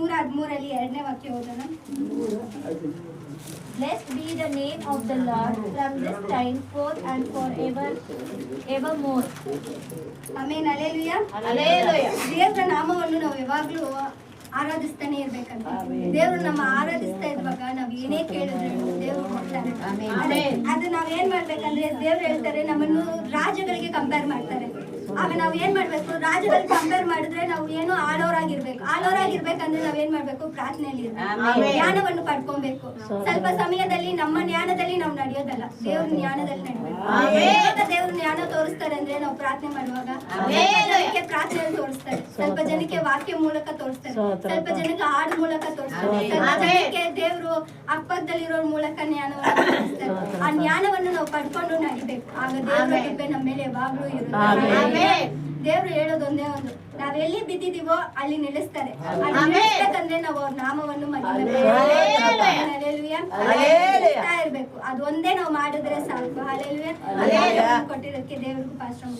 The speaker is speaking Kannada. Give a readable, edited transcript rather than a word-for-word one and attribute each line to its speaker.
Speaker 1: 113 ಎರಡನೇ ವಾಕ್ಯ ಓದೋಣ.
Speaker 2: Blessed be the name of the Lord from this time forth and forever evermore.
Speaker 1: Amen. Hallelujah.
Speaker 2: Hallelujah.
Speaker 1: ದೇವರ ನಾಮವನ್ನು ನಾವು ಯಾವಾಗ್ಲೂ ಆರಾಧಿಸ್ತಾನೆ ಇರ್ಬೇಕಂತ. ದೇವ್ರು ನಮ್ಮ ಆರಾಧಿಸ್ತಾ ಇರುವಾಗ ನಾವ್ ಏನೇ ಕೇಳಿದ್ರೆ ದೇವ್ರು ಕೊಡ್ತಾರೆ. ಅದು ನಾವ್ ಏನ್ ಮಾಡ್ಬೇಕಂದ್ರೆ ದೇವ್ರು ಹೇಳ್ತಾರೆ ನಮ್ಮನ್ನು ರಾಜಗಳಿಗೆ ಕಂಪೇರ್ ಮಾಡ್ತಾರೆ. ಆಗ ನಾವ್ ಏನ್ ಮಾಡ್ಬೇಕು, ರಾಜಗಳಿಗೆ ಕಂಪೇರ್ ಮಾಡಿದ್ರೆ ನಾವು ಏನು ಆಳೋರಾಗಿರ್ಬೇಕಂದ್ರೆ ನಾವ್ ಏನ್ ಮಾಡ್ಬೇಕು, ಪ್ರಾರ್ಥನೆಯಲ್ಲಿ ಜ್ಞಾನವನ್ನು ಪಡ್ಕೊಬೇಕು. ಸ್ವಲ್ಪ ಸಮಯದಲ್ಲಿ ನಮ್ಮ ಜ್ಞಾನದಲ್ಲಿ ನಾವು ನಡೆಯೋದಲ್ಲ, ದೇವ್ರ ಜ್ಞಾನದಲ್ಲಿ ನಡಿಬೇಕು. ದೇವ್ರ ಜ್ಞಾನ ತೋರಿಸ್ತಾರೆ ಅಂದ್ರೆ ನಾವು ಪ್ರಾರ್ಥನೆ ಮಾಡುವಾಗ ಜನಕ್ಕೆ ಪ್ರಾರ್ಥನೆ ತೋರಿಸ್ತಾರೆ, ಸ್ವಲ್ಪ ಜನಕ್ಕೆ ವಾಕ್ಯ ಮೂಲಕ ತೋರಿಸ್ತಾರೆ, ಸ್ವಲ್ಪ ಜನಕ್ಕೆ ಹಾಡು ಮೂಲಕ ತೋರಿಸ್ತಾರೆ, ಸ್ವಲ್ಪ ಜನಕ್ಕೆ ದೇವ್ರು ಅಕ್ಕಪಕ್ಕದಲ್ಲಿರೋ ಮೂಲಕ ಜ್ಞಾನವನ್ನು ತೋರಿಸ್ತಾರೆ. ಆ ಜ್ಞಾನವನ್ನು ನಾವು ಪಡ್ಕೊಂಡು ನಡಿಬೇಕು. ಆಗ ದೇವರ ಕೃಪೆ ನಮ್ಮ ಮೇಲೆ ಯಾವಾಗ್ಲೂ ಇರುತ್ತೆ. ದೇವ್ರು ಹೇಳೋದೊಂದೇ ಒಂದು, ನಾವ್ ಎಲ್ಲಿ ಬಿದ್ದಿದೀವೋ ಅಲ್ಲಿ ನಿಲ್ಲಿಸ್ತಾರೆ. ನಿಲ್ಲಿಸ್ಬೇಕಂದ್ರೆ ನಾವು ಅವ್ರ ನಾಮವನ್ನು ಇರ್ಬೇಕು. ಅದೊಂದೇ ನಾವು ಮಾಡಿದ್ರೆ ಸಾಕು. ಹಲ್ಲೆಲೂಯಾ. ಕೊಟ್ಟಿರೋದಕ್ಕೆ ದೇವ್ರಿಗೂ ಪಾಸ್ಟರ್